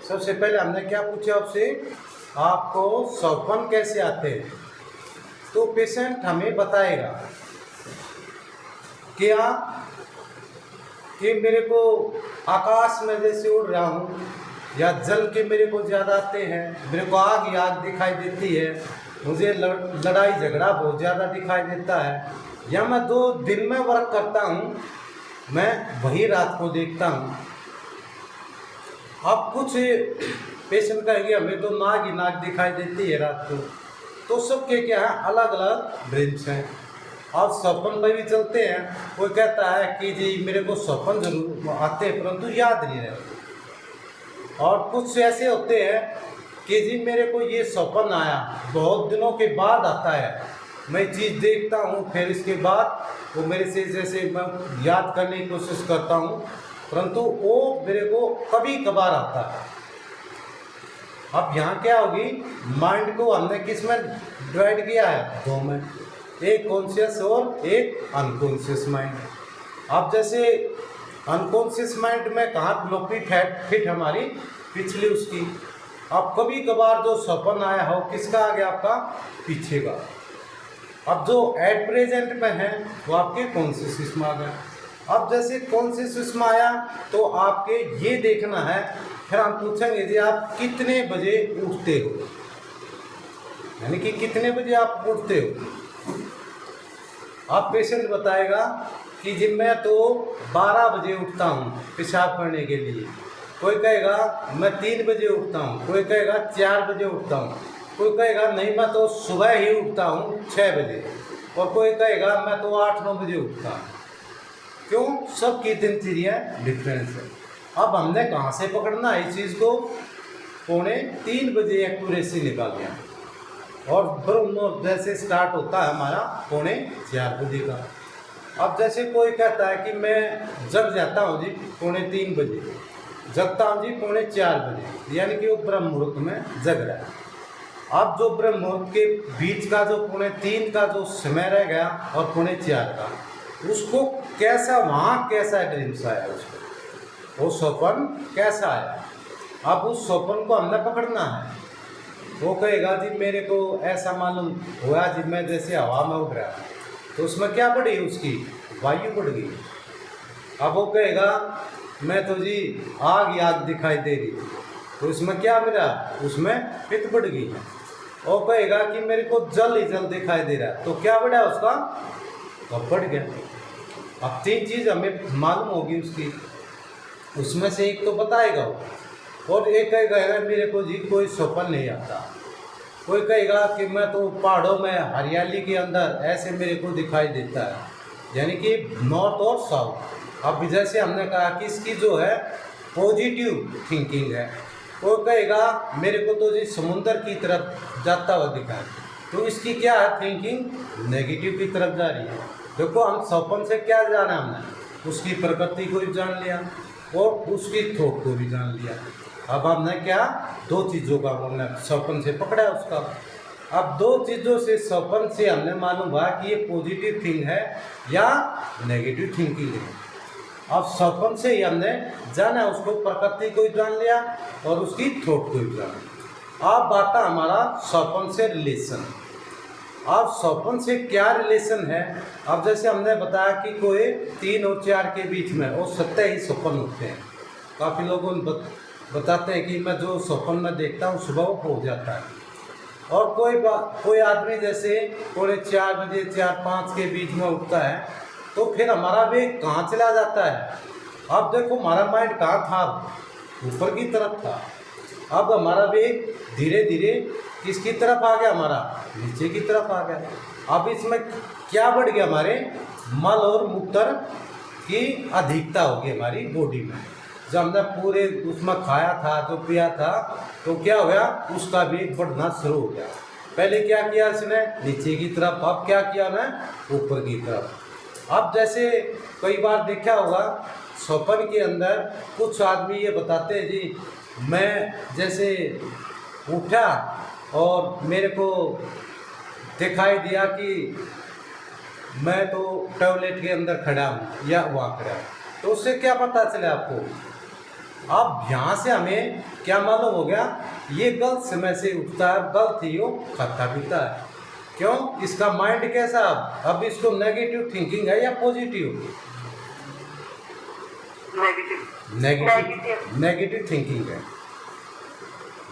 सबसे पहले हमने क्या पूछा आपसे, आपको स्वप्न कैसे आते हैं। तो पेशेंट हमें बताएगा क्या कि मेरे को आकाश में जैसे उड़ रहा हूँ, या जल के मेरे को ज़्यादा आते हैं, मेरे को आग ही आग दिखाई देती है, मुझे लड़ाई झगड़ा बहुत ज़्यादा दिखाई देता है, या मैं जो दिन में वर्क करता हूँ मैं वही रात को देखता हूँ। अब कुछ पेशेंट कहेंगे हमें तो नाग ही नाग दिखाई देती है रात को। तो सबके क्या है, अलग अलग ड्रीम्स हैं। अब स्वप्न में भी चलते हैं, कोई कहता है कि जी मेरे को स्वप्न जरूर आते हैं परंतु याद नहीं रहते। और कुछ ऐसे होते हैं कि जी मेरे को ये स्वप्न आया, बहुत दिनों के बाद आता है, मैं चीज़ देखता हूँ, फिर इसके बाद वो मेरे से जैसे मैं याद करने की कोशिश करता हूँ परंतु वो मेरे को कभी कभार आता है। अब यहाँ क्या होगी, माइंड को हमने किस में डिवाइड किया है, दो में, एक कॉन्शियस और एक अनकॉन्शियस माइंड। अब जैसे अनकॉन्शियस माइंड में कहाँ लोपित है फिट हमारी पिछली उसकी। अब कभी कभार जो स्वप्न आया हो किसका आ गया, आपका पीछे का। अब जो एट प्रेजेंट में है वो आपके कॉन्शियस में आ गया। अब जैसे कॉन्शियस में आया तो आपके ये देखना है, फिर हम पूछेंगे जी आप कितने बजे उठते हो, यानी कि कितने बजे आप उठते हो। अब पेशेंट बताएगा कि जी मैं तो 12 बजे उठता हूँ पेशाब करने के लिए, कोई कहेगा मैं 3 बजे उठता हूँ, कोई कहेगा 4 बजे उठता हूँ, कोई कहेगा नहीं मैं तो सुबह ही उठता हूँ 6 बजे, और कोई कहेगा मैं तो 8-9 बजे उठता हूँ। क्यों, सबकी दिनचर्या डिफरेंस है। अब हमने कहाँ से पकड़ना है इस चीज़ को, 2:45 बजे एक्यूरेसी निकाल गया, और ब्रह्म जैसे स्टार्ट होता है हमारा 3:45 बजे का। अब जैसे कोई कहता है कि मैं जग जाता हूँ जी 3:45 बजे, जगता हूँ जी 3:45 बजे, यानी कि वो ब्रह्म मुहूर्त में जग रहा है। अब जो ब्रह्म मुहूर्त के बीच का जो 3:45 का जो समय रह गया और 3:45 का, उसको कैसा, वहाँ कैसा ड्रीम्स आया, उसको वो स्वप्न कैसा आया। अब उस स्वप्न को हमने पकड़ना है। वो कहेगा जी मेरे को ऐसा मालूम हुआ जी मैं जैसे हवा में उड़ रहा, तो उसमें क्या बढ़ी, उसकी वायु बढ़ गई। अब वो कहेगा मैं तो जी आग ही आग दिखाई दे रही, तो इसमें क्या मिला, उसमें पित्त बढ़ गई है। वो कहेगा कि मेरे को जल ही जल दिखाई दे रहा, तो क्या बढ़ा उसका, कब बढ़ गया। अब 3 चीज़ हमें मालूम होगी उसकी, उसमें से एक तो बताएगा वो, और एक कहेगा मेरे को जी कोई स्वप्न नहीं आता, कोई कहेगा कि मैं तो पहाड़ों में हरियाली के अंदर ऐसे मेरे को दिखाई देता है, यानी कि नॉर्थ और साउथ। अब जैसे हमने कहा कि इसकी जो है पॉजिटिव थिंकिंग है, कोई कहेगा मेरे को तो जी समुंदर की तरफ जाता हुआ दिखाए, तो इसकी क्या है थिंकिंग, नेगेटिव की तरफ जा रही है। देखो हम स्वप्न से क्या जाना, हमने उसकी प्रकृति को भी जान लिया और उसकी थॉट को भी जान लिया। अब हमने क्या 2 चीज़ों का हमने स्वप्न से पकड़ा उसका। अब 2 चीज़ों से स्वप्न से हमने मालूम हुआ कि ये पॉजिटिव थिंग है या नेगेटिव थिंकिंग है। अब स्वप्न से ही हमने जाना, उसको प्रकृति को भी जान लिया और उसकी थॉट को भी जाना। अब आता हमारा स्वप्न से रिलेशन। अब स्वप्न से क्या रिलेशन है। अब जैसे हमने बताया कि कोई 3 और 4 के बीच में वो सत्य ही स्वप्न होते हैं। काफ़ी लोगों बताते हैं कि मैं जो स्वप्न में देखता हूँ सुबह वो हो जाता है। और कोई आदमी जैसे 4:45 बजे 4-5 के बीच में उठता है, तो फिर हमारा भी कहाँ चला जाता है। अब देखो हमारा माइंड कहाँ था, ऊपर की तरफ था। अब हमारा भी धीरे धीरे किसकी तरफ आ गया, हमारा नीचे की तरफ आ गया। अब इसमें क्या बढ़ गया, हमारे मल और मूत्र की अधिकता होगी हमारी बॉडी में। जब हमने पूरे उसमें खाया था, जो पिया था, तो क्या हो गया, उसका भी बढ़ना शुरू हो गया। पहले क्या किया इसने, नीचे की तरफ, अब क्या किया ना, ऊपर की तरफ। अब जैसे कई बार देखा होगा स्वप्न के अंदर कुछ आदमी ये बताते हैं जी मैं जैसे उठा और मेरे को दिखाई दिया कि मैं तो टॉयलेट के अंदर खड़ा हूँ या वहाँ खड़ा हूँ, तो उससे क्या पता चले आपको, अब यहाँ से हमें क्या मालूम हो गया, ये गलत समय से उठता है, गलत ही वो खाता पीता है। क्यों? इसका माइंड कैसा? अब इसको नेगेटिव थिंकिंग है या पॉजिटिव? नेगेटिव थिंकिंग है,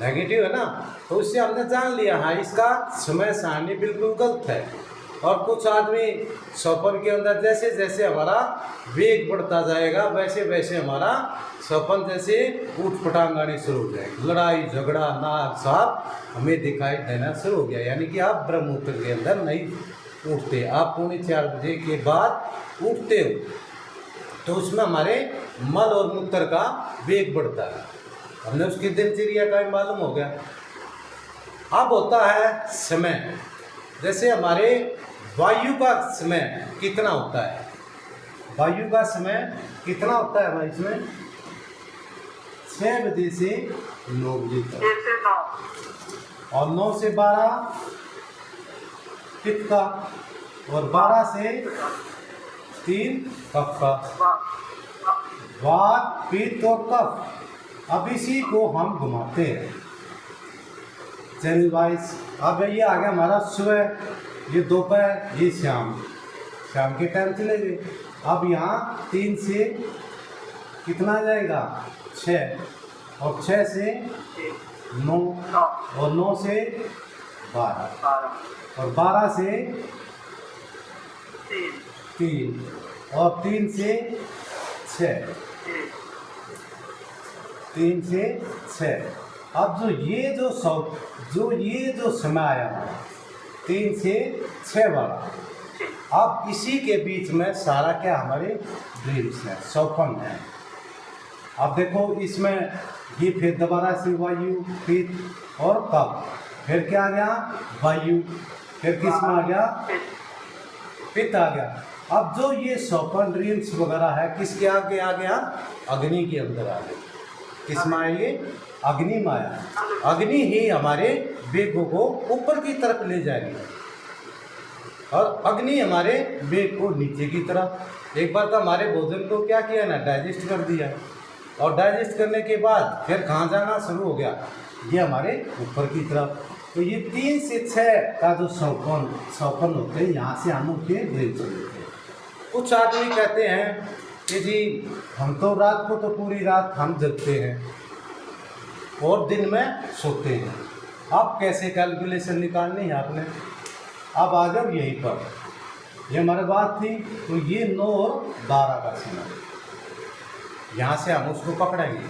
नेगेटिव है ना। तो इससे हमने जान लिया, हाँ इसका समय सारणी बिल्कुल गलत है। और कुछ आदमी स्वप्न के अंदर जैसे जैसे हमारा वेग बढ़ता जाएगा वैसे वैसे हमारा स्वप्न जैसे ऊट पटांग आनी शुरू हो जाएगी, लड़ाई झगड़ा नाक साफ हमें दिखाई देना शुरू हो गया। यानी कि आप ब्रह्ममुहूर्त के अंदर नहीं उठते, आप 3:45 बजे के बाद उठते हो, तो उसमें हमारे मल और मूत्र का वेग बढ़ता है। हमने उसकी दिनचर्या का मालूम हो गया। अब होता है समय, जैसे हमारे वायु का समय कितना होता है, वायु का समय कितना होता है भाई? इसमें 6 बजे से 9 बजे तक, और 9 से 12 पित्त का, और 12 से 3 कफ का, वात पित्त और कफ। अब इसी को हम घुमाते हैं चैनल वाइज। अब ये आ गया हमारा सुबह, ये दोपहर, ये शाम, शाम के टाइम चले गए। अब यहाँ 3 से कितना आ जाएगा? 6, और 6 से 9, और 9 से 12, और 12 से 3, और 3 से 6, 3 से 6। अब ये जो समय आया हमारा 3 से 6 वाला, अब इसी के बीच में सारा क्या हमारे ड्रीम्स है, स्वप्न है। अब देखो इसमें ये फिर दोबारा से वायु, पित्त और कफ, फिर क्या आ गया? वायु, फिर किस में आ गया? पित्त आ गया। अब जो ये स्वप्न ड्रीम्स वगैरह है किसके आगे आ गया? अग्नि के अंदर आ गया। किस में आया? ये अग्नि में आया। अग्नि ही हमारे वेगों को ऊपर की तरफ ले जाएगी, और अग्नि हमारे वेग को नीचे की तरफ। एक बार तो हमारे भोजन को क्या किया ना, डाइजेस्ट कर दिया, और डाइजेस्ट करने के बाद फिर कहाँ जाना शुरू हो गया? ये हमारे ऊपर की तरफ। तो ये 3 से 6 का जो स्वप्न होते हैं, यहाँ से हम उनके ड्रीम से लेते हैं। कुछ आदमी कहते हैं कि जी हम तो रात को तो पूरी रात हम जगते हैं और दिन में सोते हैं। अब कैसे कैलकुलेशन निकालनी है आपने? अब आ जाओ यहीं पर, ये हमारी बात थी। तो ये 9 और 12 का समय, यहाँ से हम उसको पकड़ेंगे।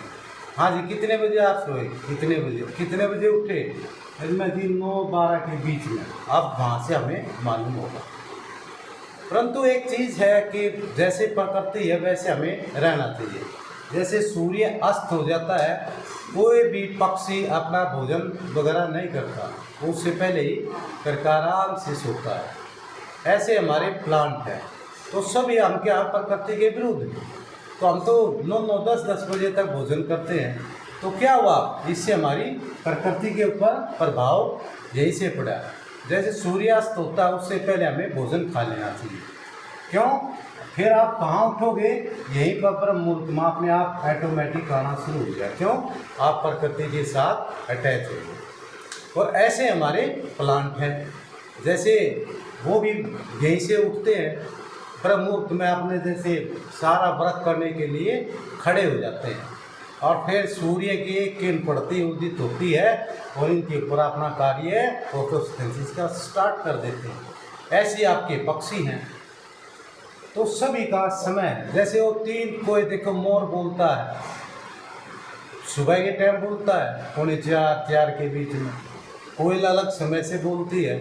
हाँ जी, कितने बजे आप सोए, कितने बजे उठे? इसमें जी 9-12 के बीच में। अब वहाँ से हमें मालूम होगा। परंतु एक चीज़ है कि जैसे प्रकृति है वैसे हमें रहना चाहिए। जैसे सूर्य अस्त हो जाता है, कोई भी पक्षी अपना भोजन वगैरह नहीं करता, उससे पहले ही करके आराम से सोता है। ऐसे हमारे प्लांट हैं, तो सभी हम क्या प्रकृति के विरुद्ध हैं। तो हम तो 9-9, 10-10 बजे तक भोजन करते हैं, तो क्या हुआ? इससे हमारी प्रकृति के ऊपर प्रभाव यही से पड़ा। जैसे सूर्यास्त होता है उससे पहले हमें भोजन खा लेना चाहिए। क्यों? फिर आप कहाँ उठोगे? यहीं पर ब्रह्म मुहूर्त में अपने आप ऑटोमेटिक आना शुरू हो जाए। क्यों? आप प्रकृति के साथ अटैच हो गए। और ऐसे हमारे प्लांट हैं, जैसे वो भी यहीं से उठते हैं ब्रह्म मुहूर्त में, अपने जैसे सारा व्रत करने के लिए खड़े हो जाते हैं, और फिर सूर्य की किरण पड़ती उदित होती है और इनके ऊपर अपना कार्य फोटोसिंथेसिस का स्टार्ट कर देते हैं। ऐसे आपके पक्षी हैं। तो सभी का समय, जैसे वो 3, कोई देखो मोर बोलता है सुबह के टाइम बोलता है, 3:45-4 के बीच में, कोयल अलग समय से बोलती है।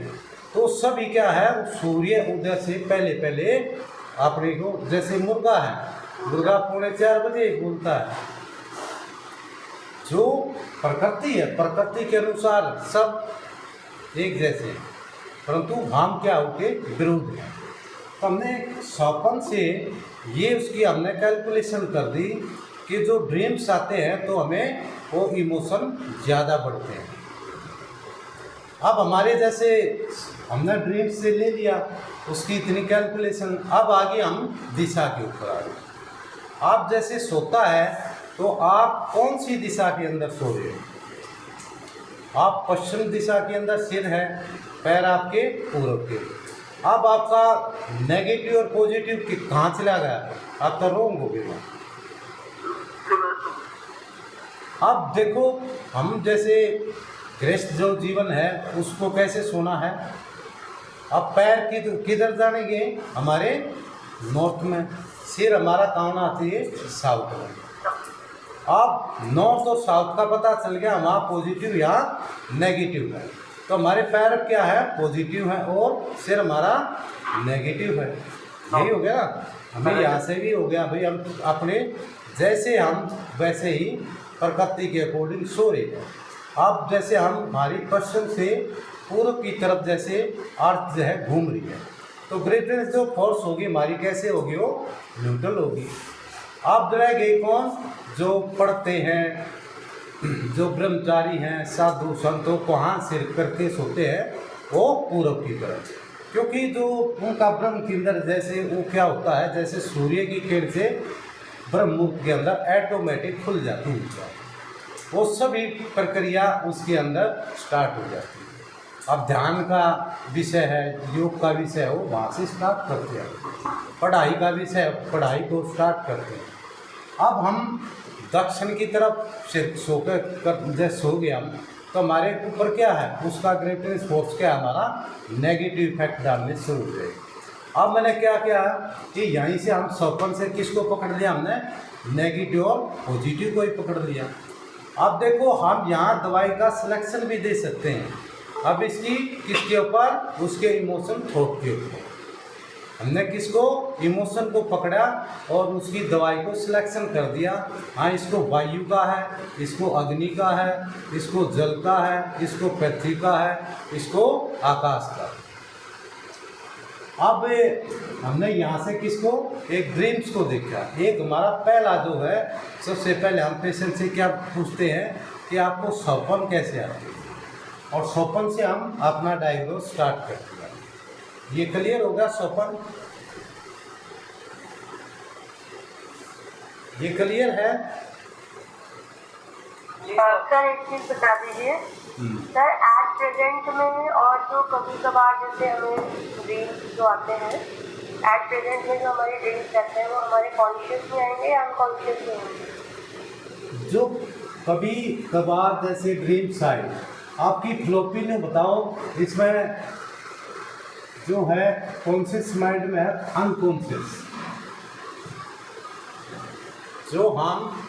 तो सभी क्या है, सूर्य उदय से पहले पहले अपने को, जैसे मुर्गा है, मुर्गा 3:45 बजे बोलता है। जो प्रकृति है, प्रकृति के अनुसार सब एक जैसे, परंतु हम क्या होके विरुद्ध हैं। तो हमने स्वप्न से ये उसकी हमने कैलकुलेशन कर दी कि जो ड्रीम्स आते हैं तो हमें वो इमोशन ज़्यादा बढ़ते हैं। अब हमारे जैसे हमने ड्रीम्स से ले लिया उसकी इतनी कैलकुलेशन, अब आगे हम दिशा के ऊपर आ गए। आप जैसे सोता है तो आप कौन सी दिशा के अंदर सो रहे हो? आप पश्चिम दिशा के अंदर सिर है, पैर आपके पूर्व के। अब आपका नेगेटिव और पॉजिटिव कहाँ चला गया? आपका रोंग हो गया। अब देखो, हम जैसे गृहस्थ जो जीवन है उसको कैसे सोना है। अब पैर किधर जानेंगे? हमारे नॉर्थ में। सिर हमारा कहाँ आती है? साउथ में। अब नॉर्थ और साउथ का पता चल गया, वहाँ पॉजिटिव या नेगेटिव है। तो हमारे पैर क्या है? पॉजिटिव है और सिर हमारा नेगेटिव है। यही हो गया ना। हमें यहाँ से भी हो गया भाई, हम अपने जैसे हम वैसे ही प्रकृति के अकॉर्डिंग सो रहे हैं। अब जैसे हम हमारी पश्चिम से पूर्व की तरफ जैसे अर्थ जो है घूम रही है, तो ग्रेविटेशन जो फोर्स होगी हमारी कैसे होगी? वो न्यूट्रल होगी। अब रह गए कौन? जो पढ़ते हैं, जो ब्रह्मचारी हैं, साधु संतों को हाथ सिर करके सोते हैं, वो पूर्व की तरफ, क्योंकि जो उनका ब्रह्म के अंदर जैसे वो क्या होता है, जैसे सूर्य की किरण से ब्रह्म मुहूर्त के अंदर ऑटोमेटिक खुल जाती है, वो सभी प्रक्रिया उसके अंदर स्टार्ट हो जाती है। अब ध्यान का विषय है, योग का विषय है, वो वहाँ से स्टार्ट करते हैं। पढ़ाई का विषय, पढ़ाई को स्टार्ट करते हैं। अब हम दक्षिण की तरफ से जैसे सो गए हम, तो हमारे ऊपर क्या है? उसका ग्रेविटेशन फोर्स क्या है? हमारा नेगेटिव इफेक्ट डालने शुरू हो जाएगा। अब मैंने क्या किया कि यहीं से हम स्वप्न से किसको पकड़ लिया? हमने नेगेटिव और पॉजिटिव को ही पकड़ लिया। अब देखो, हम यहाँ दवाई का सिलेक्शन भी दे सकते हैं। अब इसकी किसके ऊपर? उसके इमोशन थॉट के ऊपर। हमने किसको? इमोशन को पकड़ा और उसकी दवाई को सिलेक्शन कर दिया। हाँ, इसको वायु का है, इसको अग्नि का है, इसको जल का है, इसको पृथ्वी का है, इसको आकाश का। अब हमने यहाँ से किसको? एक ड्रीम्स को देखा। एक हमारा पहला जो है, सबसे पहले हम पेशेंट से क्या पूछते हैं कि आपको स्वप्न कैसे आते हैं, और स्वप्न से हम अपना डायग्नोज स्टार्ट करते हैं। ये क्लियर होगा? स्वप्न ये क्लियर है? सर एक चीज बता दीजिए सर, एट प्रेजेंट में और जो कभी कभार जैसे हमें ड्रीम्स जो आते हैं, एट प्रेजेंट में जो हमारे ड्रीम्स रहते हैं वो हमारे कॉन्शियस में आएंगे या अनकॉन्शियस में आएंगे? जो कभी कभार जैसे ड्रीम्स आए, आपकी फिलोसफी ने बताओ, इसमें जो है कॉन्शियस माइंड में है अनकॉन्शियस। जो हम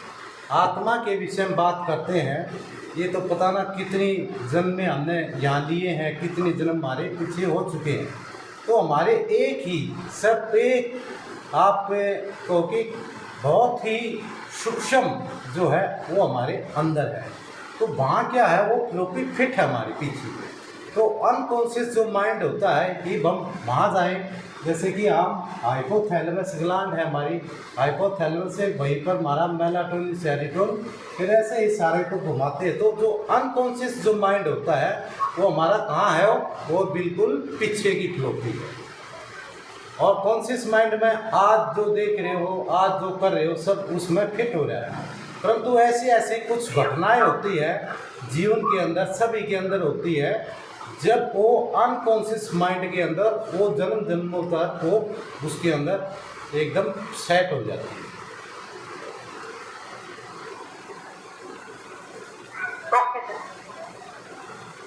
आत्मा के विषय में बात करते हैं, ये तो पता ना कितनी जन्म में हमने यहाँ लिए हैं, कितने जन्म हमारे पीछे हो चुके हैं। तो हमारे एक ही सब एक आप को कि बहुत ही सूक्ष्म जो है वो हमारे अंदर है। तो वहाँ क्या है? वो फ्लोपी फिट है हमारे पीछे। तो अनकॉन्शियस जो माइंड होता है कि हम वहाँ जाएं, जैसे कि हम हाइपोथैलेमस ग्लैंड है हमारी, हाइपोथैलेमस से वहीं पर हमारा मेलाटोनिन, सेरोटोनिन, फिर ऐसे ही सारे को घुमाते हैं। तो जो अनकॉन्शियस जो माइंड होता है वो हमारा कहाँ है? वो बिल्कुल पीछे की फ्लोपी है। और कॉन्शियस माइंड में आज जो देख रहे हो, आज जो कर रहे हो, सब उसमें फिट हो रहा है। परंतु ऐसी ऐसी कुछ घटनाएं होती है जीवन के अंदर, सभी के अंदर होती है, जब वो अनकॉन्शियस माइंड के अंदर वो जन्म जन्मों तक वो उसके अंदर एकदम सेट हो जाती है।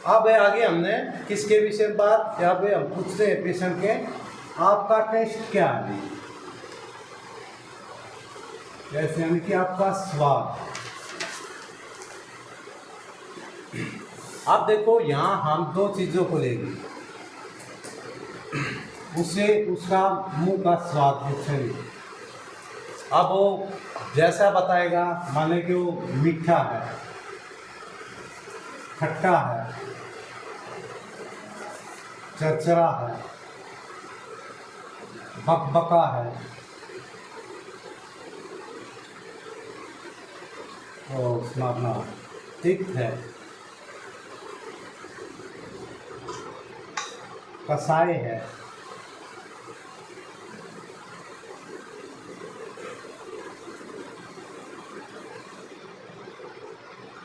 अब आगे हमने किसके विषय में बात? यहाँ पे हम पूछते हैं पेशेंट के, आपका टेस्ट क्या है? जैसे यानी कि आपका स्वाद। आप देखो, यहाँ हम दो चीज़ों को लेंगे, उसे उसका मुंह का स्वाद पूछेंगे। अब वो जैसा बताएगा, माने कि वो मीठा है, खट्टा है, चरचरा है, बकबका है, और स्मारना तिक्त है, कसाई है,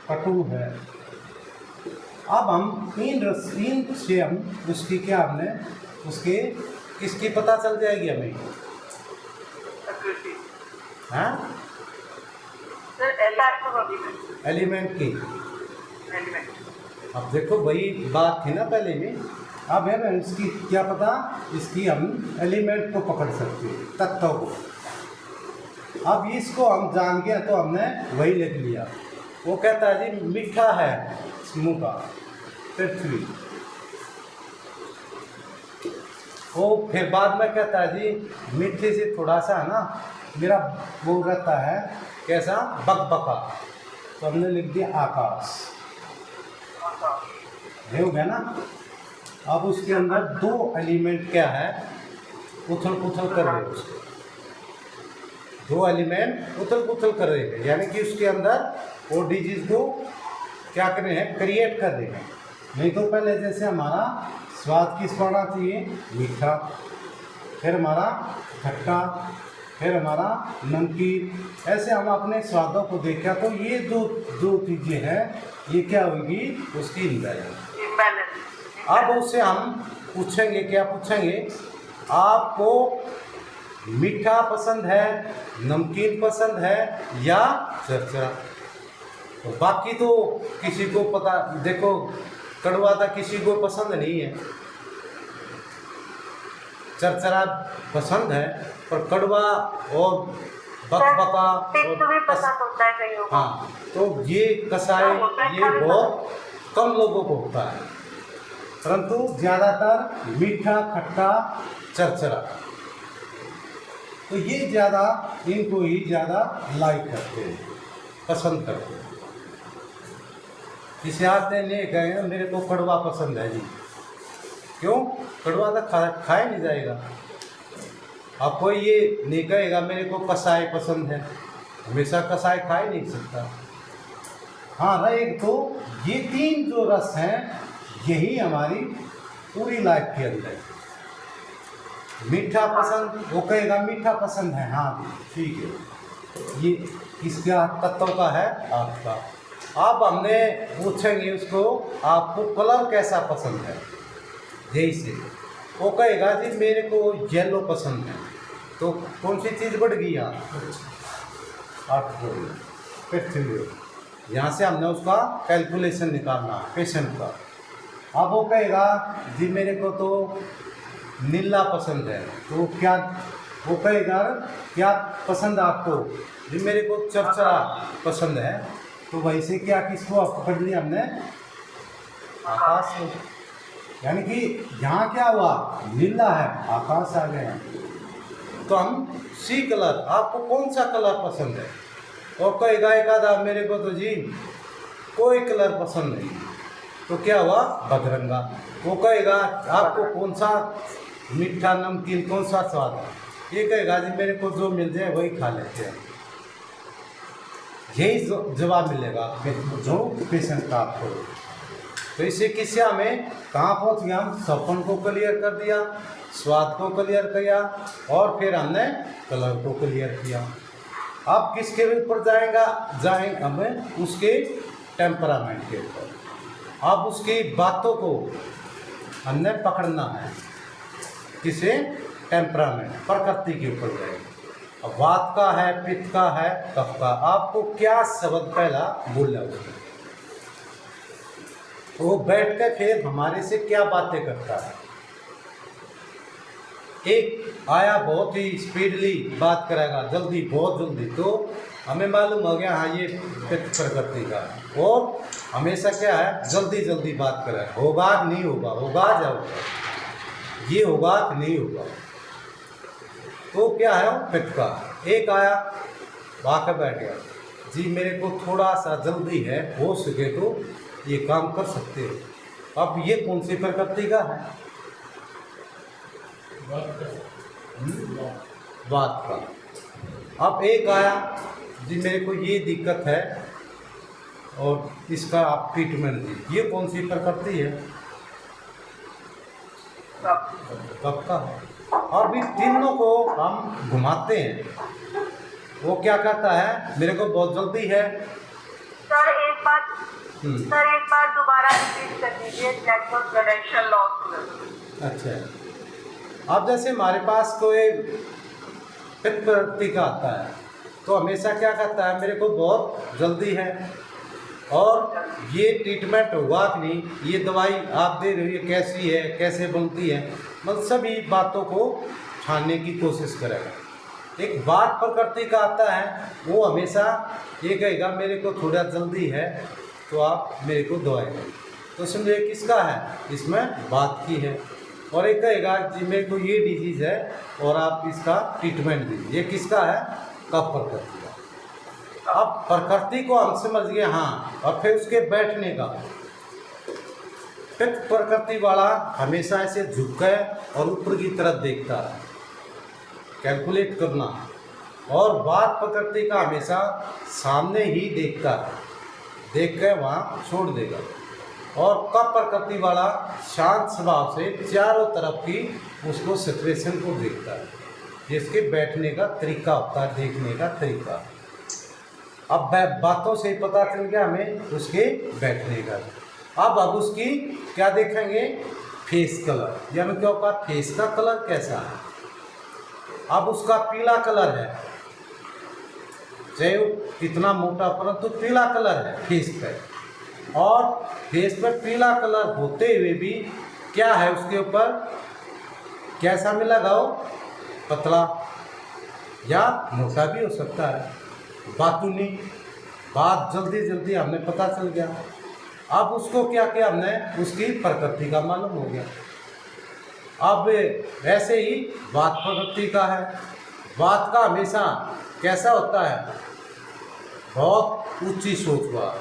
कटु है। अब हम इन से हम उसकी क्या हमने उसके किसकी पता चल जाएगी हमें, हाँ एलिमेंट की। अब देखो वही बात थी ना पहले में, अब है ना इसकी क्या पता, इसकी हम एलिमेंट को पकड़ सकते हैं, तत्वों को। अब इसको हम जान गए तो हमने वही लिख लिया। वो कहता है जी मीठा है समूह का पृथ्वी। वो फिर बाद में कहता है जी मीठे से थोड़ा सा है ना मेरा वो रहता है कैसा बकबका, तो हमने लिख दिया आकाश। ये हो गया ना। अब उसके अंदर दो एलिमेंट क्या है उथल पुथल कर रहे हैं उसको, दो एलिमेंट उथल पुथल कर रहे हैं, यानी कि उसके अंदर वो डिजीज को क्या कर रहे हैं क्रिएट कर रहे हैं। नहीं तो पहले जैसे हमारा स्वाद किस पड़ना चाहिए मीठा, फिर हमारा खट्टा, फिर हमारा नमकीन, ऐसे हम अपने स्वादों को देखा तो ये दो चीज़ें हैं, ये क्या होगी उसकी इम्बैलेंस। अब उससे हम पूछेंगे क्या पूछेंगे, आपको मीठा पसंद है नमकीन पसंद है या चरचरा। तो बाकी तो किसी को पता, देखो कड़वा तो किसी को पसंद नहीं है, चरचरा पसंद है, पर कड़वा और बकबका और पसंद होता है कईयों को। हाँ, तो ये कसाय ये बहुत कम लोगों को होता है, परंतु ज़्यादातर मीठा खट्टा चरचरा, तो ये ज़्यादा इनको ही ज़्यादा लाइक करते हैं, पसंद करते हैं। किसी आदमी ने कहे मेरे को कड़वा पसंद है जी, क्यों कड़वा तो खाया नहीं जाएगा। अब कोई ये नहीं कहेगा मेरे को कसाई पसंद है, हमेशा कसाई खा ही नहीं सकता। हाँ रहे तो ये तीन जो रस हैं यही हमारी पूरी लाइफ के अंदर। मीठा पसंद, वो कहेगा मीठा पसंद है, हाँ ठीक है, ये किसका तत्व का है आपका। अब हमने पूछेंगे उसको आपको कलर कैसा पसंद है, यही से वो कहेगा जी मेरे को येलो पसंद है, तो कौन सी चीज़ बढ़ गई यहाँ 8 पृथ्वी। यहाँ से हमने उसका कैलकुलेशन निकालना पेशेंट का। अब वो कहेगा जी मेरे को तो नीला पसंद है, तो क्या वो कहेगा क्या पसंद आपको जी मेरे को चरचरा पसंद है, तो वैसे क्या किसको पकड़ लिया हमने आकाश को। यानी कि यहाँ क्या हुआ नीला है आकाश आ गया। तो हम सी कलर आपको कौन सा कलर पसंद है, और कहेगा एक आधा मेरे को तो जी कोई कलर पसंद नहीं, तो क्या हुआ बदरंगा। वो कहेगा आपको कौन सा मीठा नमकीन कौन सा स्वाद है, ये कहेगा जी मेरे को जो मिल जाए वही खा लेते हैं। यही जवाब मिलेगा जो पेशेंट का आपको। तो इसे किससे हमें कहाँ पहुँच गया, हम सपन को क्लियर कर दिया, स्वाद को क्लियर किया, और फिर हमने कलर को क्लियर किया। अब किसके ऊपर जाएंगे हमें उसके टेम्परामेंट के ऊपर। अब उसकी बातों को हमने पकड़ना है, किसे टेम्परामेंट प्रकृति के ऊपर जाएंगे। अब वात का है पित्त का है कफ का, आपको क्या शब्द पहला बोलना उसमें, वो बैठ कर फिर हमारे से क्या बातें करता है। एक आया बहुत ही स्पीडली बात करेगा जल्दी बहुत जल्दी, तो हमें मालूम हो गया हाँ ये पित्त प्रकृति का है, और हमेशा क्या है जल्दी जल्दी बात करेगा, होगा नहीं होगा, होगा जाओगा, ये होगा कि नहीं होगा, तो क्या है पित्त का। एक आया वाकर बैठ गया जी मेरे को थोड़ा सा जल्दी है, हो सके तो ये काम कर सकते हो। अब ये कौन सी प्रकृति का है, बात का। अब एक आया जी मेरे को ये दिक्कत है और इसका आप ट्रीटमेंट दी, ये कौन सी प्रकृति है, कब का है। अब इन तीनों को हम घुमाते हैं, वो क्या कहता है मेरे को बहुत जल्दी है, सर एक बार दोबारा रिपीट कर दीजिए, नेटवर्क कनेक्शन लॉस। अच्छा, अब जैसे हमारे पास कोई पित्त प्रकृति आता है तो हमेशा क्या कहता है, मेरे को बहुत जल्दी है और ये ट्रीटमेंट होगा कि नहीं, ये दवाई आप दे रही है कैसी है, कैसे बनती है, मतलब सभी बातों को छानने की कोशिश करेगा। एक बात प्रकृति का आता है, वो हमेशा ये कहेगा मेरे को थोड़ा जल्दी है तो आप मेरे को दवाई दें। तो समझे किसका है, इसमें बात की है। और एक कहेगा जी मेरे को ये डिजीज़ है और आप इसका ट्रीटमेंट दीजिए, ये किसका है, कफ प्रकृति का। अब प्रकृति को हम समझ गए, हाँ। और फिर उसके बैठने का, पित्त प्रकृति वाला हमेशा ऐसे झुक गए और ऊपर की तरफ देखता है, कैलकुलेट करना। और बात प्रकृति का हमेशा सामने ही देखता है, देख के वहाँ छोड़ देगा। और कफ प्रकृति वाला शांत स्वभाव से चारों तरफ की उसको सिचुएशन को देखता है, जिसके बैठने का तरीका होता है, देखने का तरीका। अब बातों से ही पता चल गया हमें उसके बैठने का। अब उसकी क्या देखेंगे, फेस कलर, यानी क्या होगा, फेस का कलर कैसा है। अब उसका पीला कलर है, चाहे कितना मोटा, परंतु पीला कलर है फेस पे। और फेस पर पीला कलर होते हुए भी क्या है, उसके ऊपर कैसा मिलेगा, वो पतला या मोटा भी हो सकता है, बातूनी। बात जल्दी जल्दी हमें पता चल गया। अब उसको क्या किया हमने, उसकी प्रकृति का मालूम हो गया। अब ऐसे ही बात प्रकृति का है। बात का हमेशा कैसा होता है, बहुत ऊंची सोच वाला,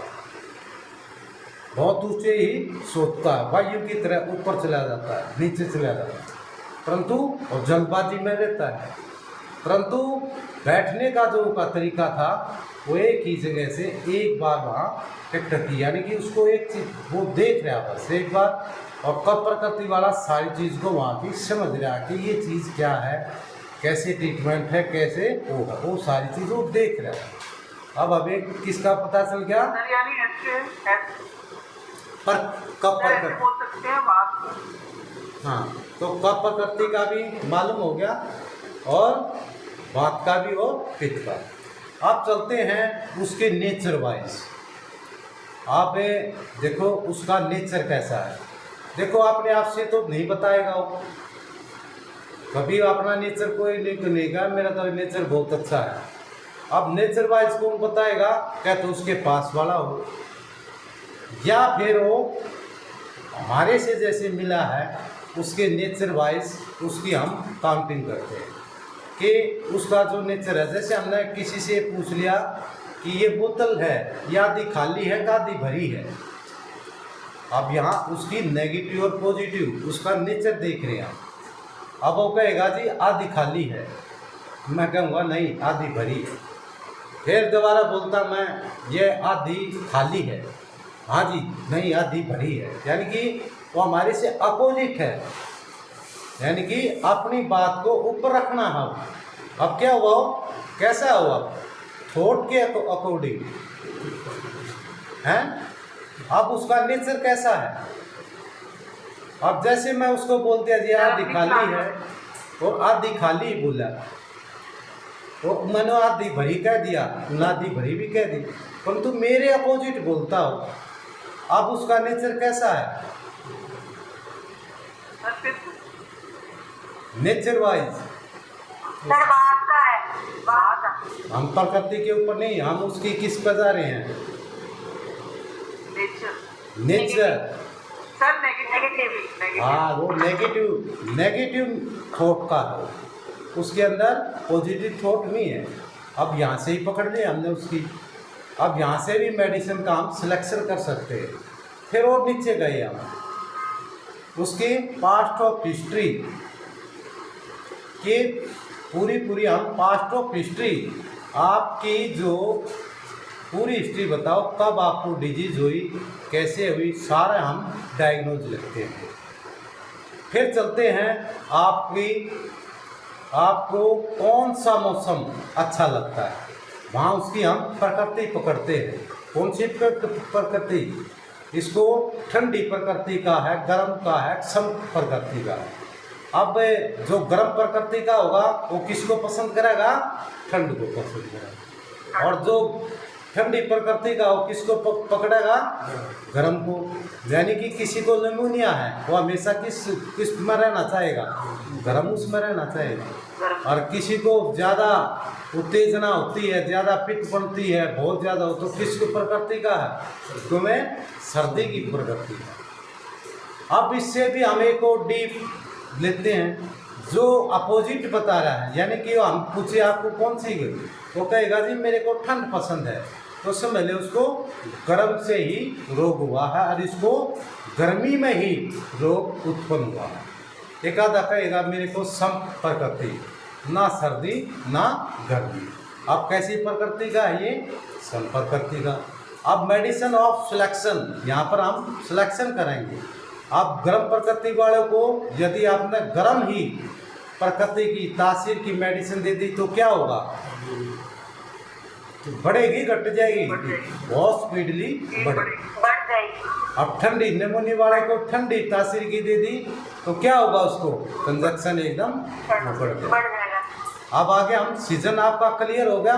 बहुत ऊंचे ही सोचता है, वायु की तरह ऊपर चला जाता है, नीचे चला जाता है, परंतु और जल्दबाजी में रहता है। परंतु बैठने का जो का तरीका था, वो एक ही जगह से एक बार वहाँ टकटकी, यानी कि उसको एक चीज वो देख रहा बस एक बार। और कफ प्रकृति वाला सारी चीज़ को वहाँ की समझ रहा कि ये चीज़ क्या है, कैसे ट्रीटमेंट है, कैसे होगा, वो सारी चीज़ वो देख रहा है। अब हमें किसका पता चल गया, पर कफ प्रकृति बोल सकते हैं बात। हाँ, तो कफ प्रकृति का भी मालूम हो गया और बात का भी और पित्त का। अब चलते हैं उसके नेचर वाइज। आप देखो उसका नेचर कैसा है। देखो अपने आप से तो नहीं बताएगा वो, कभी अपना नेचर कोई नहीं कहेगा मेरा तो नेचर बहुत अच्छा है। अब नेचर वाइज कौन बताएगा, क्या तो उसके पास वाला हो, या फिर वो हमारे से जैसे मिला है उसके नेचर वाइज उसकी हम काउंटिंग करते हैं कि उसका जो नेचर है। जैसे हमने किसी से पूछ लिया कि ये बोतल है या आधी खाली है का आधी भरी है, अब यहाँ उसकी नेगेटिव और पॉजिटिव उसका नेचर देख रहे हैं। अब वो कहेगा जी आधी खाली है, मैं कहूँगा नहीं आधी भरी है। फिर दोबारा बोलता मैं ये आधी खाली है, हाँ जी नहीं आधी भरी है, यानी कि वो हमारे से अपोजिट है, यानी कि अपनी बात को ऊपर रखना है। अब क्या हुआ, कैसा हुआ, थॉट के अकॉर्डिंग हैं। अब उसका नेचर कैसा है। अब जैसे मैं उसको बोल दिया जी आधी खाली है, वो आधी खाली बोला, वो मैंने आधी भरी कह दिया, आधी भरी भी कह दी, परंतु मेरे अपोजिट बोलता हो। अब उसका नेचर कैसा है, नेचर वाइज हम प्रकृति के ऊपर नहीं, हम उसकी किस पर जा रहे हैं, नेचर। हाँ वो नेगेटिव थॉट का है, उसके अंदर पॉजिटिव थॉट नहीं है। अब यहाँ से ही पकड़ लिया हमने उसकी। अब यहाँ से भी मेडिसिन का हम सिलेक्शन कर सकते हैं। फिर और नीचे गए हम, उसकी पास्ट ऑफ हिस्ट्री की पूरी हम पास्ट ऑफ हिस्ट्री, आपकी जो पूरी हिस्ट्री बताओ, कब आपको डिजीज हुई, कैसे हुई, सारा हम डायग्नोज लिखते हैं। फिर चलते हैं आपको कौन सा मौसम अच्छा लगता है, वहाँ उसकी हम प्रकृति पकड़ते हैं। कौन सी प्रकृति, इसको ठंडी प्रकृति का है, गर्म का है, सम प्रकृति का है। अब जो गर्म प्रकृति का होगा वो किसको पसंद करेगा, ठंड को पसंद करेगा, और जो ठंडी प्रकृति का वो किसको पकड़ेगा, गर्म को। यानी कि किसी को निमोनिया है वो हमेशा किस में रहना चाहेगा, गर्म उसमें रहना चाहेगा। और किसी को ज़्यादा उत्तेजना होती है, ज़्यादा पित्त बनती है, बहुत ज़्यादा हो, तो किसको प्रकृति का है, तुम्हें सर्दी की प्रकृति का। अब इससे भी हम एक और डीप लेते हैं, जो अपोजिट बता रहा है, यानी कि हम पूछे आपको कौन सी, वो कहेगा जी मेरे को ठंड पसंद है, तो समझ ले उसको गर्म से ही रोग हुआ है और इसको गर्मी में ही रोग उत्पन्न हुआ है। एक आधा कहेगा मेरे को सम प्रकृति, ना सर्दी ना गर्मी। अब कैसी प्रकृति का है ये, सम प्रकृति का। अब मेडिसिन ऑफ सिलेक्शन, यहाँ पर हम सिलेक्शन करेंगे। आप गर्म प्रकृति वालों को यदि आपने गर्म ही प्रकृति की तासीर की मेडिसिन दे दी तो क्या होगा, तो बढ़ेगी घट जाएगी, बहुत स्पीडली बढ़ जाएगी। अब ठंडी निमोनिया वाले को ठंडी तासीर की दे दी तो क्या होगा, उसको कंजक्शन एकदम बढ़ जाएगा। अब आगे हम सीजन आपका क्लियर हो गया।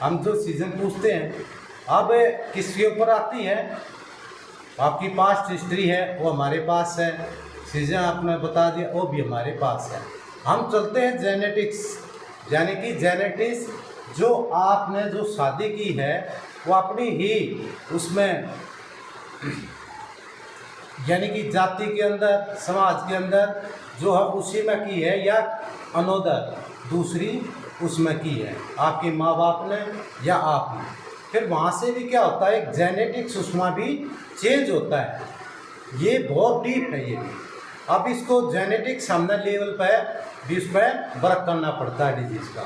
हम जो सीजन पूछते हैं अब किसके ऊपर आती है, आपकी पास्ट हिस्ट्री है वो हमारे पास है, सीजन आपने बता दिया वो भी हमारे पास है। हम चलते हैं जेनेटिक्स, यानी कि जेनेटिक्स जो आपने जो शादी की है वो अपनी ही उसमें यानी कि जाति के अंदर, समाज के अंदर जो है उसी में की है, या अनोदर दूसरी उसमें की है, आपके माँ बाप ने या आपने। फिर वहाँ से भी क्या होता है, एक जेनेटिक्स उसमें भी चेंज होता है। ये बहुत डीप है ये भी। अब इसको जेनेटिक्स हमने लेवल पे भी उसमें वर्क करना पड़ता है डिजीज़ का,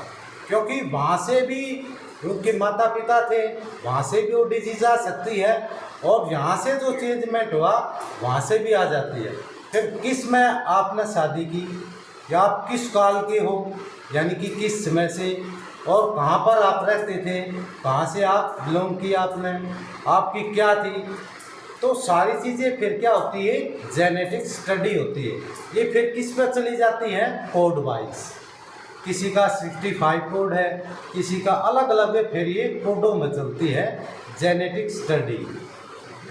क्योंकि वहाँ से भी उनके माता पिता थे, वहाँ से भी वो डिजीज़ आ सकती है, और यहाँ से जो चेंजमेंट हुआ वहाँ से भी आ जाती है। फिर किस में आपने शादी की, या आप किस काल के हो, यानी कि किस समय से, और कहाँ पर आप रहते थे, कहाँ से आप बिलोंग किया आपने, आपकी क्या थी, तो सारी चीज़ें फिर क्या होती है, जेनेटिक स्टडी होती है। ये फिर किस पर चली जाती है, कोड वाइज। किसी का 65 कोड है, किसी का अलग अलग है, फिर ये कोडों में चलती है जेनेटिक स्टडी।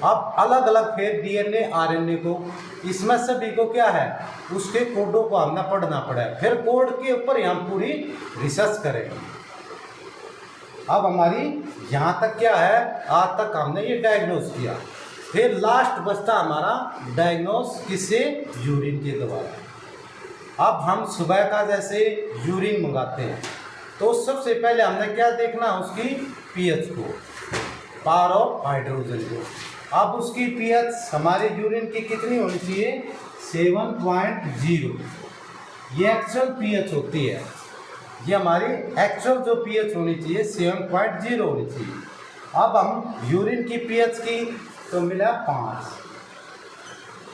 अब अलग अलग फिर डीएनए आरएनए को, इसमें सभी को क्या है, उसके कोडों को हमने पढ़ना पड़ा है। फिर कोड के ऊपर हम पूरी रिसर्च करेंगे। अब हमारी यहाँ तक क्या है, आज तक हमने ये डायग्नोज किया। फिर लास्ट बचता हमारा डायग्नोज किससे, यूरिन के द्वारा। अब हम सुबह का जैसे यूरिन मंगाते हैं तो सबसे पहले हमने क्या देखना, उसकी पीएच को, पावर ऑफ हाइड्रोजन को। अब उसकी पीएच हमारे यूरिन की कितनी होनी चाहिए, 7.0। ये एक्चुअल पीएच होती है, ये हमारी एक्चुअल जो पीएच होनी चाहिए 7.0 होनी चाहिए। अब हम यूरिन की पीएच की तो मिला 5,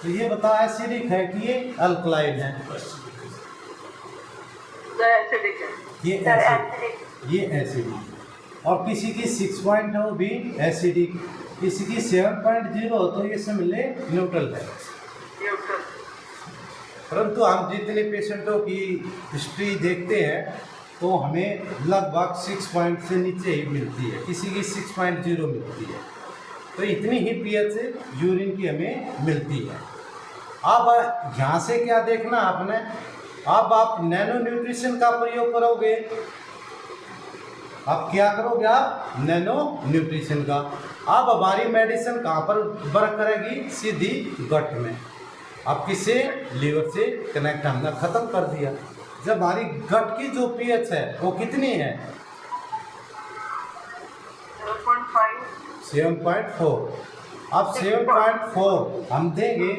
तो ये बताया एसिडिक है कि ये अल्कलाइन है, ये एसिडिक। और किसी की 6.0 भी एसिडिक, किसी की 7.0 हो तो ये सब मिले न्यूट्रल है। परंतु हम जितने पेशेंटों की हिस्ट्री देखते हैं तो हमें लगभग 6 पॉइंट से नीचे ही मिलती है, किसी की 6.0 मिलती है। तो इतनी ही पीएच यूरिन की हमें मिलती है। अब यहाँ से क्या देखना आपने, अब आप नैनो न्यूट्रिशन का प्रयोग करोगे। अब क्या करोगे आप, नैनो न्यूट्रिशन का। अब हमारी मेडिसिन कहाँ पर वर्क करेगी, सीधी गट में। अब किससे, लीवर से कनेक्ट हमने ख़त्म कर दिया। जब हमारी गट की जो पीएच है वो कितनी है, 7.4। अब 7.4 हम देंगे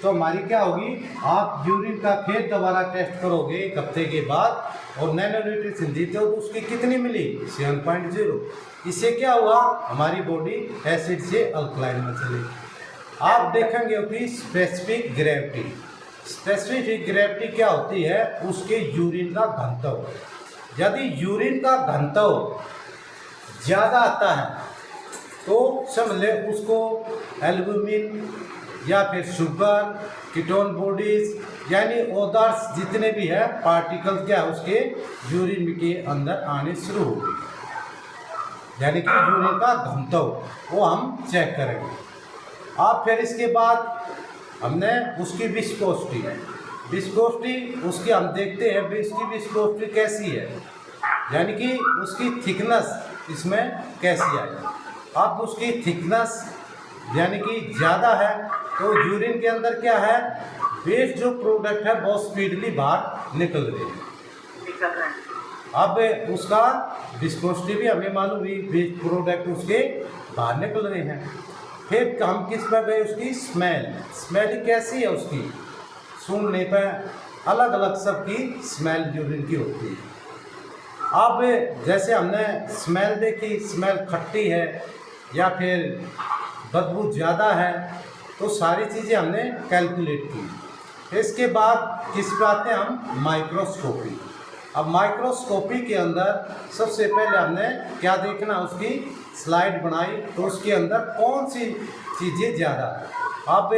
तो हमारी क्या होगी, आप यूरिन का फिर दोबारा टेस्ट करोगे 1 हफ्ते के बाद और नैनो न्यूट्रिशन देते हो तो उसकी कितनी मिली, 7.0। इससे क्या हुआ, हमारी बॉडी एसिड से अल्कलाइन में चली। आप देखेंगे कि स्पेसिफिक ग्रेविटी, स्पेसिफिक ग्रेविटी क्या होती है, उसके यूरिन का घनत्व। यदि यूरिन का घनत्व ज़्यादा आता है तो समझ ले उसको एल्बुमिन या फिर शुगर, कीटोन बॉडीज यानी ओदर्स जितने भी है पार्टिकल क्या है उसके यूरिन के अंदर आने शुरू हो गए, यानी कि यूरिन का घनत्व वो हम चेक करेंगे। अब फिर इसके बाद हमने उसकी विस्कोसिटी उसकी हम देखते हैं भी उसकी विस्कोसिटी कैसी है, यानी कि उसकी थिकनेस इसमें कैसी आई। अब उसकी थिकनेस यानी कि ज़्यादा है तो यूरिन के अंदर क्या है, वेस्ट जो प्रोडक्ट है बहुत स्पीडली बाहर निकल रहे हैं। अब उसका विस्कोसिटी भी हमें मालूम हुई, वेस्ट प्रोडक्ट उसके बाहर निकल रहे हैं। फिर हम किस पर गए, उसकी स्मेल कैसी है उसकी, सूंघने पर अलग अलग सबकी स्मेल यूरिन की होती है। अब जैसे हमने स्मेल देखी, स्मेल खट्टी है या फिर बदबू ज़्यादा है, तो सारी चीज़ें हमने कैलकुलेट की। इसके बाद किस पे आते हैं हम, माइक्रोस्कोपी। अब माइक्रोस्कोपी के अंदर सबसे पहले हमने क्या देखना, उसकी स्लाइड बनाई तो उसके अंदर कौन सी चीज़ें ज़्यादा है। अब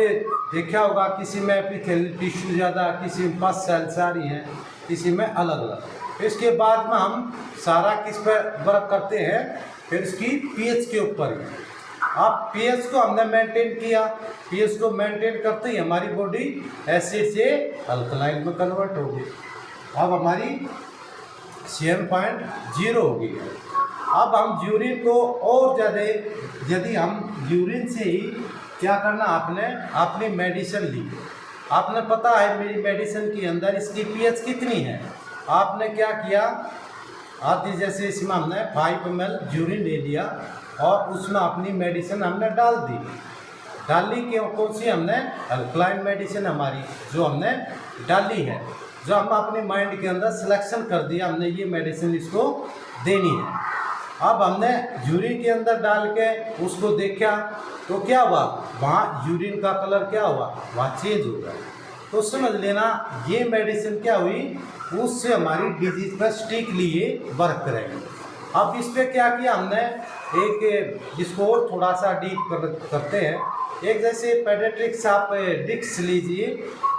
देखा होगा किसी में एपिथेलियल टिश्यू ज़्यादा, किसी में पस सेल्स आ रही हैं, किसी में अलग अलग। इसके बाद में हम सारा किस पर वर्क करते हैं, फिर इसकी पीएच के ऊपर ही। अब पीएच को हमने मेंटेन किया, पीएच को मेंटेन करते ही हमारी बॉडी एसिड से अल्कलाइन में कन्वर्ट होगी। अब हमारी 7.0 हो गई है। अब हम यूरिन को और ज़्यादा, यदि हम यूरिन से ही क्या करना, आपने अपनी मेडिसिन ली, आपने पता है मेरी मेडिसिन के अंदर इसकी पीएच कितनी है, आपने क्या किया, आधी जैसे इसमें हमने 5 ml यूरिन ले लिया और उसमें अपनी मेडिसिन हमने डाली कि कौन सी, हमने अल्कलाइन मेडिसिन हमारी जो हमने डाली है, जो हम अपने माइंड के अंदर सिलेक्शन कर दिया, हमने ये मेडिसिन इसको देनी है। अब हमने यूरिन के अंदर डाल के उसको देखा तो क्या हुआ, वहाँ यूरिन का कलर क्या हुआ, वहाँ चेंज हो गया। तो समझ लेना ये मेडिसिन क्या हुई, उससे हमारी डिजीज पर स्ट्रिक्टली ये वर्क करेंगे। अब इस पर क्या किया हमने, एक जिसको और थोड़ा सा डीप करते हैं, एक जैसे पेडियाट्रिक्स आप डिस्क लीजिए,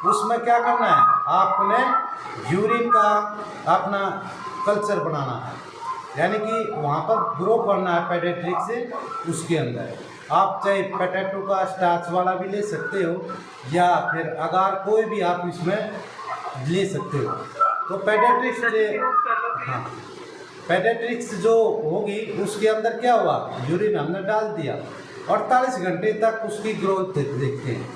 उसमें क्या करना है, आपने यूरिन का अपना कल्चर बनाना है, यानी कि वहाँ पर ग्रो करना है पेडियाट्रिक्स से। उसके अंदर आप चाहे पोटैटो का स्टार्च वाला भी ले सकते हो या फिर अगार कोई भी आप इसमें ले सकते हो। तो पेडियाट्रिक्स हाँ, पेडियाट्रिक्स जो होगी उसके अंदर क्या हुआ, यूरिन हमने डाल दिया, 48 घंटे तक उसकी ग्रोथ देखते हैं,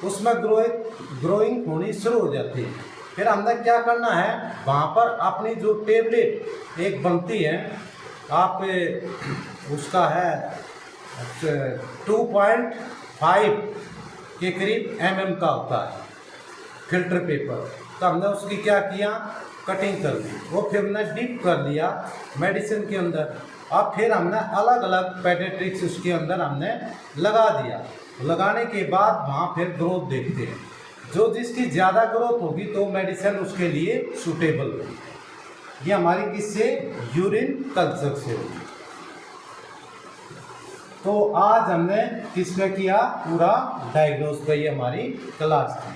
उसमें ग्रोइंग होनी शुरू हो जाती है। फिर हमने क्या करना है, वहाँ पर अपनी जो टेबलेट एक बनती है, आप उसका है 2.5 के करीब mm का होता है फिल्टर पेपर, तो हमने उसकी क्या किया, कटिंग कर दी, वो फिर हमने डिप कर लिया मेडिसिन के अंदर। अब फिर हमने अलग अलग पेडियाट्रिक्स उसके अंदर हमने लगा दिया, लगाने के बाद वहाँ फिर ग्रोथ देखते हैं, जो जिसकी ज़्यादा ग्रोथ होगी तो मेडिसिन उसके लिए सूटेबल होगी। ये हमारी किससे, यूरिन कल्चर से होगी। तो आज हमने किसमें किया, पूरा डायग्नोस पे, ये हमारी क्लास थी।